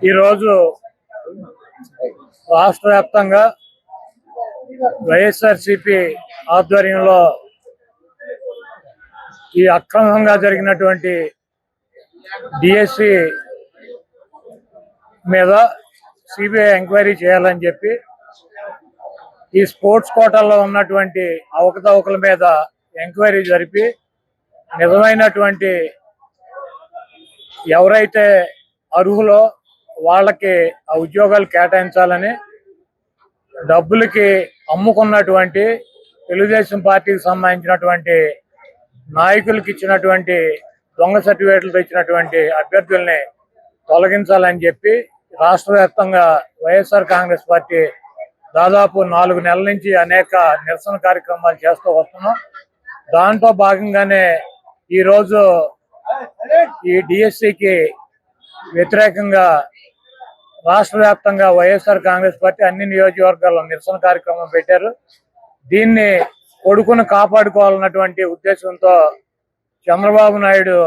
ఈరోజు రాష్ట్ర వ్యాప్తంగా వైఎస్ఆర్సీపీ ఆధ్వర్యంలో ఈ అక్రమంగా జరిగినటువంటి డిఎస్సి మీద సిబిఐ ఎంక్వైరీ చేయాలని చెప్పి ఈ స్పోర్ట్స్ కోటాలో ఉన్నటువంటి అవకతవకల మీద ఎంక్వైరీ జరిపి నిజమైనటువంటి ఎవరైతే అర్హులో వాళ్ళకి ఆ ఉద్యోగాలు కేటాయించాలని డబ్బులకి అమ్ముకున్నటువంటి తెలుగుదేశం పార్టీకి సంబంధించినటువంటి నాయకులకి ఇచ్చినటువంటి దొంగ సర్టిఫికేట్లు తెచ్చినటువంటి అభ్యర్థుల్ని తొలగించాలని చెప్పి రాష్ట్ర వ్యాప్తంగా వైఎస్ఆర్ కాంగ్రెస్ పార్టీ దాదాపు 4 నెలల నుంచి అనేక నిరసన కార్యక్రమాలు చేస్తూ వస్తున్నాం. దాంట్లో భాగంగానే ఈరోజు ఈ డిఎస్సికి వ్యతిరేకంగా రాష్ట్ర వ్యాప్తంగా వైఎస్ఆర్ కాంగ్రెస్ పార్టీ అన్ని నియోజకవర్గాల్లో నిరసన కార్యక్రమం పెట్టారు. దీన్ని కొడుకును కాపాడుకోవాలన్నటువంటి ఉద్దేశంతో చంద్రబాబు నాయుడు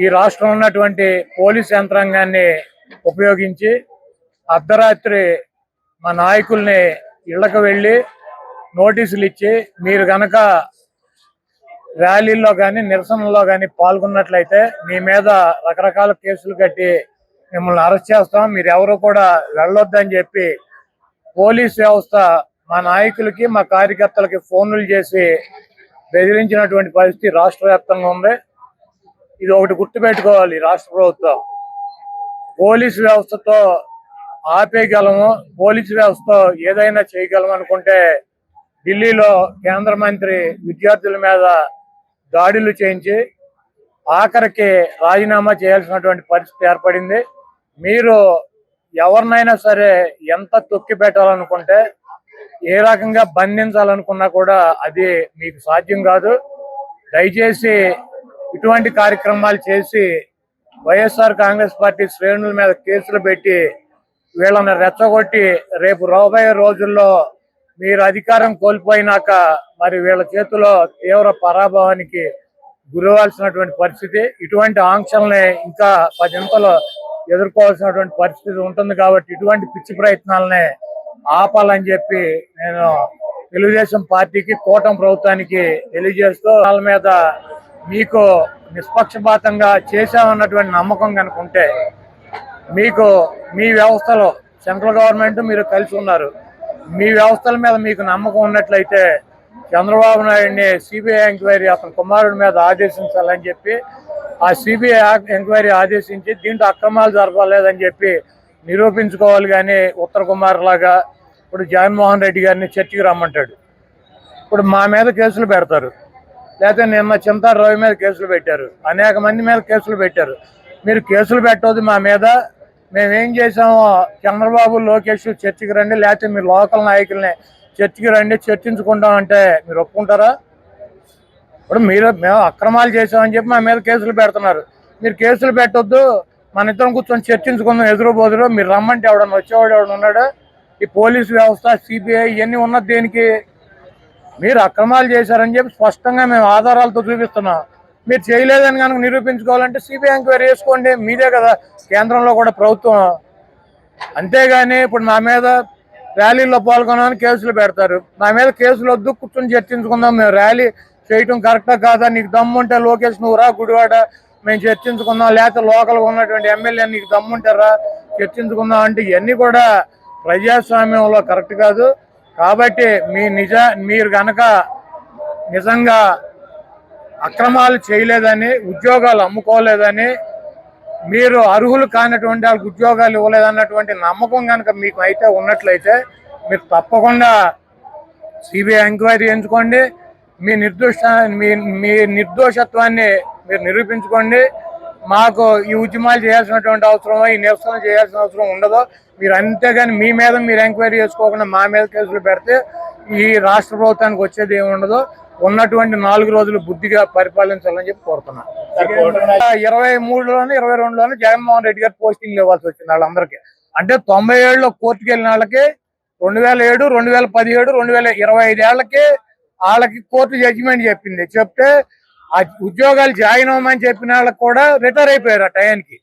ఈ రాష్ట్రంలో ఉన్నటువంటి పోలీస్ యంత్రాంగాన్ని ఉపయోగించి అర్ధరాత్రి మా నాయకుల్ని ఇళ్లకు వెళ్ళి నోటీసులు ఇచ్చి మీరు గనక ర్యాలీల్లో కానీ నిరసనలో కానీ పాల్గొన్నట్లయితే మీ మీద రకరకాల కేసులు కట్టి మిమ్మల్ని అరెస్ట్ చేస్తాం, మీరు ఎవరు కూడా వెళ్ళొద్దని చెప్పి పోలీస్ వ్యవస్థ మా నాయకులకి మా కార్యకర్తలకి ఫోన్లు చేసి బెదిరించినటువంటి పరిస్థితి రాష్ట్ర వ్యాప్తంగా ఉంది. ఇది ఒకటి గుర్తుపెట్టుకోవాలి, రాష్ట్ర ప్రభుత్వం పోలీసు వ్యవస్థతో ఆపేయగలము, పోలీసు వ్యవస్థతో ఏదైనా చేయగలము అనుకుంటే ఢిల్లీలో కేంద్ర మంత్రి విద్యార్థుల మీద దాడులు చేయించి ఆఖరికి రాజీనామా చేయాల్సినటువంటి పరిస్థితి ఏర్పడింది. మీరు ఎవరినైనా సరే ఎంత తొక్కి పెట్టాలనుకుంటే ఏ రకంగా బంధించాలనుకున్నా కూడా అది మీకు సాధ్యం కాదు. దయచేసి ఇటువంటి కార్యక్రమాలు చేసి వైఎస్ఆర్ కాంగ్రెస్ పార్టీ శ్రేణుల మీద కేసులు పెట్టి వీళ్ళని రెచ్చగొట్టి రేపు రాబోయే రోజుల్లో మీరు అధికారం కోల్పోయినాక మరి వీళ్ళ చేతిలో తీవ్ర పరాభవానికి గురవాల్సినటువంటి పరిస్థితి, ఇటువంటి ఆంక్షల్ని ఇంకా 10 ఎదుర్కోవాల్సినటువంటి పరిస్థితి ఉంటుంది. కాబట్టి ఇటువంటి పిచ్చి ప్రయత్నాలని ఆపాలని చెప్పి నేను తెలుగుదేశం పార్టీకి కూటమి ప్రభుత్వానికి తెలియజేస్తూ వాళ్ళ మీద మీకు నిష్పక్షపాతంగా చేశామన్నటువంటి నమ్మకం కనుకుంటే మీకు మీ వ్యవస్థలో సెంట్రల్ గవర్నమెంట్ మీరు కలిసి ఉన్నారు, మీ వ్యవస్థల మీద మీకు నమ్మకం ఉన్నట్లయితే చంద్రబాబు నాయుడిని సిబిఐ ఎంక్వైరీ అతని కుమారుడి మీద ఆదేశించాలని చెప్పి ఆ సిబిఐ ఎంక్వైరీ ఆదేశించి దీంట్లో అక్రమాలు జరపలేదని చెప్పి నిరూపించుకోవాలి. కానీ ఉత్తర కుమార్ లాగా ఇప్పుడు జగన్మోహన్ రెడ్డి గారిని చర్చకి రమ్మంటాడు, ఇప్పుడు మా మీద కేసులు పెడతారు, లేకపోతే నిన్న చింతారు రవి మీద కేసులు పెట్టారు, అనేక మంది మీద కేసులు పెట్టారు. మీరు కేసులు పెట్టవద్దు మా మీద, మేమేం చేసామో చంద్రబాబు లోకేష్ చర్చకి రండి, లేకపోతే మీరు లోకల్ నాయకుల్ని చర్చకి రండి చర్చించుకుంటామంటే మీరు ఒప్పుకుంటారా? ఇప్పుడు మేము అక్రమాలు చేసామని చెప్పి మా మీద కేసులు పెడుతున్నారు, మీరు కేసులు పెట్టొద్దు, మన ఇద్దరం కూర్చొని చర్చించుకుందాం ఎదురు బోదురు, మీరు రమ్మంటే ఎవడన్నా వచ్చేవాడు ఎవడన్నా ఉన్నాడా? ఈ పోలీసు వ్యవస్థ సిబిఐ ఇవన్నీ ఉన్నది దేనికి? మీరు అక్రమాలు చేశారని చెప్పి స్పష్టంగా మేము ఆధారాలతో చూపిస్తున్నాం. మీరు చేయలేదని కనుక నిరూపించుకోవాలంటే సిబిఐ ఎంక్వైరీ చేసుకోండి, మీదే కదా కేంద్రంలో కూడా ప్రభుత్వం. అంతేగాని ఇప్పుడు నా మీద ర్యాలీలో పాల్గొనని కేసులు పెడతారు, నా మీద కేసులు వద్దు కూర్చొని చర్చించుకుందాం, మేము ర్యాలీ చేయటం కరెక్టా కాదా, నీకు దమ్ముంటే లోకేష్ నువ్వు రా గుడివాడ మేము చర్చించుకుందాం, లేకపోతే లోకల్గా ఉన్నటువంటి ఎమ్మెల్యే నీకు దమ్ముంటారా చర్చించుకుందాం అంటే ఇవన్నీ కూడా ప్రజాస్వామ్యంలో కరెక్ట్ కాదు. కాబట్టి మీరు కనుక నిజంగా అక్రమాలు చేయలేదని, ఉద్యోగాలు అమ్ముకోలేదని, మీరు అర్హులు కానటువంటి వాళ్ళకి ఉద్యోగాలు ఇవ్వలేదన్నటువంటి నమ్మకం కనుక మీకు అయితే ఉన్నట్లయితే మీరు తప్పకుండా సిబిఐ ఎంక్వైరీ ఎంచుకోండి, మీ నిర్దోషత్వాన్ని మీరు నిరూపించుకోండి. మాకు ఈ ఉద్యమాలు చేయాల్సినటువంటి అవసరం, ఈ నిరసన చేయాల్సిన అవసరం ఉండదు. మీరు అంతేగాని మీ మీద మీరు ఎంక్వైరీ చేసుకోకుండా మా మీద కేసులు పెడితే ఈ రాష్ట్ర ప్రభుత్వానికి వచ్చేది ఏమి ఉండదు. ఉన్నటువంటి 4 రోజులు బుద్ధిగా పరిపాలించాలని చెప్పి కోరుతున్నాను. 23లోనే 22లోనే జగన్మోహన్ రెడ్డి గారు పోస్టింగ్లు ఇవ్వాల్సి వచ్చింది వాళ్ళందరికీ. అంటే 97లో కోర్టుకు వెళ్ళిన వాళ్ళకి 2007, 2017, 2025 ఏళ్లకి వాళ్ళకి కోర్టు జడ్జిమెంట్ చెప్తే ఆ ఉద్యోగాలు జాయిన్ అవ్వమని చెప్పిన వాళ్ళకి కూడా రిటైర్ అయిపోయారు ఆ టయానికి.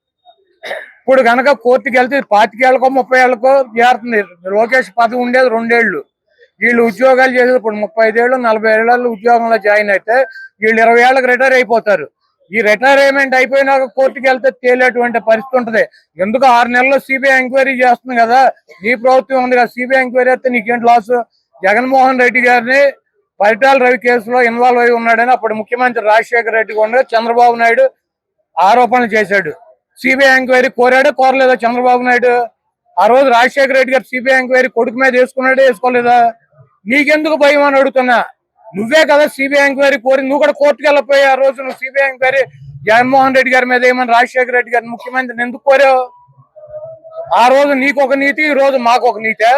ఇప్పుడు కనుక కోర్టుకి వెళ్తే 25 ఏళ్ళకో 30 ఏళ్ళకో చేరుతుంది. లోకేష్ పదవి ఉండేది 2 ఏళ్ళు. వీళ్ళు ఉద్యోగాలు చేసేది ఇప్పుడు 35 ఏళ్ళు 40 ఏళ్ళు ఉద్యోగంలో జాయిన్ అయితే వీళ్ళు 20 ఏళ్ళకి రిటైర్ అయిపోతారు. ఈ రిటైర్మెంట్ అయిపోయినాక కోర్టుకి వెళ్తే తేలేటువంటి పరిస్థితి ఉంటది. ఎందుకు 6 నెలల్లో సిబిఐ ఎంక్వైరీ చేస్తుంది కదా, నీ ప్రభుత్వం ఉంది కదా, సిబిఐ ఎంక్వైరీ అయితే నీకేంటి లాస్? జగన్మోహన్ రెడ్డి గారిని పరిటాల రవి కేసులో ఇన్వాల్వ్ అయి ఉన్నాడని అప్పుడు ముఖ్యమంత్రి రాజశేఖర రెడ్డి కూడా చంద్రబాబు నాయుడు ఆరోపణలు చేశాడు. సిబిఐ ఎంక్వైరీ కోరాడో కోరలేదా చంద్రబాబు నాయుడు? ఆ రోజు రాజశేఖర రెడ్డి గారు సిబిఐ ఎంక్వైరీ కొడుకు మీద వేసుకున్నాడే వేసుకోలేదా? నీకెందుకు భయం అని అడుగుతున్నా. నువ్వే కదా సిబిఐ ఎంక్వైరీ కోరి, నువ్వు కూడా కోర్టుకు వెళ్ళిపోయి ఆ రోజు నువ్వు సిబిఐ ఎంక్వైరీ జగన్మోహన్ రెడ్డి గారి మీద ఏమని రాజశేఖర రెడ్డి గారిని ముఖ్యమంత్రిని ఎందుకు కోరావు? ఆ రోజు నీకు ఒక నీతి, ఈ రోజు మాకు ఒక నీతి.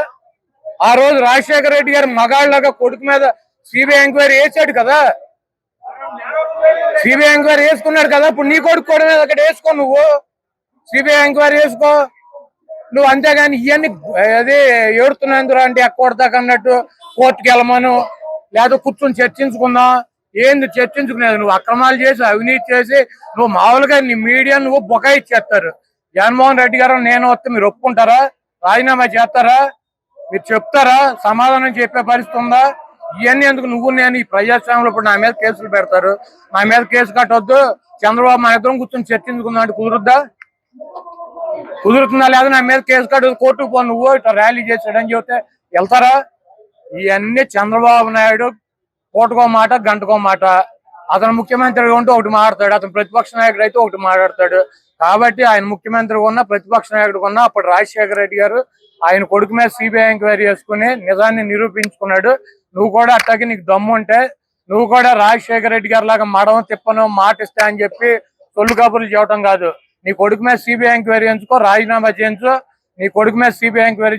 ఆ రోజు రాజశేఖర రెడ్డి గారు మగాళ్ళగా కొడుకు మీద సిబిఐ ఎంక్వైరీ వేసాడు కదా, సిబిఐ ఎంక్వైరీ వేసుకున్నాడు కదా, ఇప్పుడు నీ కొడుకు కూడా మీద అక్కడ వేసుకో, నువ్వు సిబిఐ ఎంక్వైరీ వేసుకో నువ్వు. అంతేగాని ఇవన్నీ అది ఏడుతున్నందుకు అంటే ఎక్కొడతాక అన్నట్టు కోర్టుకి వెళ్ళమను, లేదా కూర్చొని చర్చించుకుందాం. ఏంది చర్చించుకునేది? నువ్వు అక్రమాలు చేసి అవినీతి చేసి నువ్వు మామూలుగా నీ మీడియా నువ్వు బొకాయిచ్చేస్తారు. జగన్మోహన్ రెడ్డి గారు నేను వస్తే మీరు ఒప్పుకుంటారా? రాజీనామా చేస్తారా? మీరు చెప్తారా? సమాధానం చెప్పే పరిస్థితి ఉందా? ఇవన్నీ ఎందుకు? నువ్వు నేను ఈ ప్రజాస్వామ్యంలో ఇప్పుడు నా మీద కేసులు పెడతారు, నా మీద కేసు కట్టొద్దు, చంద్రబాబు మా ఇద్దరం కూర్చొని చర్చించుకుందాం అంటే కుదురుద్దా? కుదురుతుందా? లేదా నా మీద కేసు కట్టు, కోర్టుకు పో, నువ్వు ఇట్లా ర్యాలీ చేసాడని చెబితే వెళ్తారా? ఇవన్నీ చంద్రబాబు నాయుడు పూటకో మాట గంటకో మాట. అతను ముఖ్యమంత్రి ఉంటూ ఒకటి మాట్లాడతాడు, అతను ప్రతిపక్ష నాయకుడు అయితే ఒకటి మాట్లాడతాడు. కాబట్టి ఆయన ముఖ్యమంత్రి ఉన్న ప్రతిపక్ష నాయకుడు ఉన్న అప్పుడు రాజశేఖర రెడ్డి గారు ఆయన కొడుకు మీద సిబిఐ ఎంక్వైరీ చేసుకుని నిజాన్ని నిరూపించుకున్నాడు. నువ్వు కూడా అట్టాకి నీకు దమ్ము ఉంటే నువ్వు కూడా రాజశేఖర రెడ్డి గారి లాగా మడవం తిప్పను మాట ఇస్తా అని చెప్పి తొల్లు కబుర్లు చేయటం కాదు. నీ కొడుకు మీద సిబిఐ ఎంక్వైరీ చేయించుకో, రాజీనామా చేయించు, నీ కొడుకు మీద సిబిఐ ఎంక్వైరీ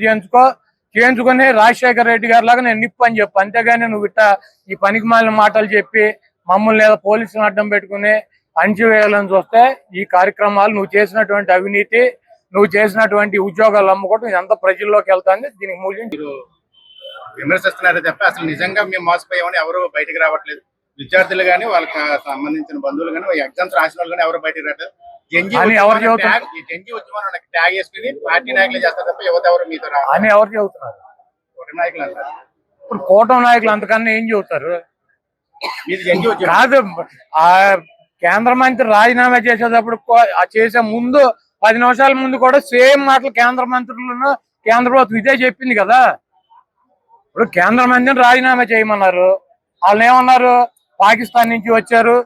చేయించుకొని రాజశేఖర రెడ్డి గారి లాగా నేను నిప్పు అని చెప్పు. అంతేగాని నువ్వు ఇట్లా ఈ పనికి మాలిన మాటలు చెప్పి మమ్మల్ని లేదా పోలీసులను అడ్డం పెట్టుకుని అణచివేయాలని చూస్తే ఈ కార్యక్రమాలు నువ్వు చేసినటువంటి అవినీతి, నువ్వు చేసినటువంటి ఉద్యోగాలు అమ్ముకోవడం ఇదంతా ప్రజల్లోకి వెళ్తాంది. దీనికి మూల్యం విమర్శిస్తున్నారే తప్ప అసలు నిజంగా మేము మోసపోయామని ఎవరు బయటకు రావట్లేదు. విద్యార్థులు కానీ వాళ్ళకి సంబంధించిన బంధువులు కానీ ఎగ్జామ్స్ రాసిన వాళ్ళు కానీ ఎవరు బయటకు రావట్లేదు. జంజీ ఉద్యమం ట్యాగ్ చేసుకుని పార్టీ నాయకులు చేస్తారు తప్ప యువత ఎవరు మీతో అని ఎవరు చెబుతున్నారు? కూటమి నాయకులు అంటారు. ఇప్పుడు కూటమి నాయకులు అంతకన్నా ఏం చెబుతారు? ఇది జంజీ ఉద్యమం కాదు. ఆ కేంద్ర మంత్రి రాజీనామా చేసేటప్పుడు చేసే ముందు 10 నిమిషాల ముందు కూడా సేమ్ మాటలు కేంద్ర మంత్రులను కేంద్ర ప్రభుత్వం ఇదే చెప్పింది కదా. ఇప్పుడు కేంద్ర మంత్రిని రాజీనామా చేయమన్నారు, వాళ్ళు ఏమన్నారు? పాకిస్తాన్ నుంచి వచ్చారు,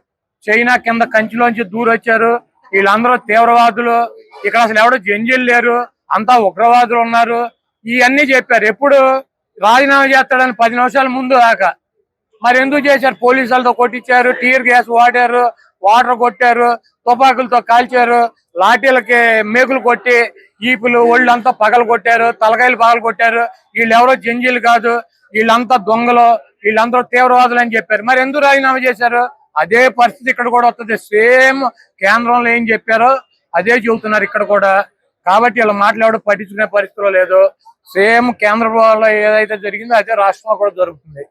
చైనా కింద కంచిలోంచి దూరొచ్చారు, వీళ్ళందరూ తీవ్రవాదులు, ఇక్కడ అసలు ఎవడో జంజీలు లేరు, అంతా ఉగ్రవాదులు ఉన్నారు, ఇవన్నీ చెప్పారు. ఎప్పుడు రాజీనామా చేస్తాడని 10 నిమిషాల ముందు దాకా. మరి ఎందుకు చేశారు? పోలీసులతో కొట్టించారు, టీర్ గ్యాస్ వాడారు, వాటర్ కొట్టారు, తుపాకులతో కాల్చారు, లాఠీలకి మేకులు కొట్టి ఈపులు ఒళ్ళంతా పగలు కొట్టారు, తలకాయలు పగలు కొట్టారు. వీళ్ళు ఎవరో జంజీలు కాదు, వీళ్ళంతా దొంగలు, వీళ్ళందరూ తీవ్రవాదులు అని చెప్పారు. మరి ఎందుకు రాజీనామా చేశారు? అదే పరిస్థితి ఇక్కడ కూడా వస్తుంది. సేమ్ కేంద్రంలో ఏం చెప్పారో అదే చెబుతున్నారు ఇక్కడ కూడా. కాబట్టి వీళ్ళు మాట్లాడు పట్టించుకునే పరిస్థితిలో లేదు. సేమ్ కేంద్రంలో ఏదైతే జరిగిందో అదే రాష్ట్రంలో కూడా జరుగుతుంది.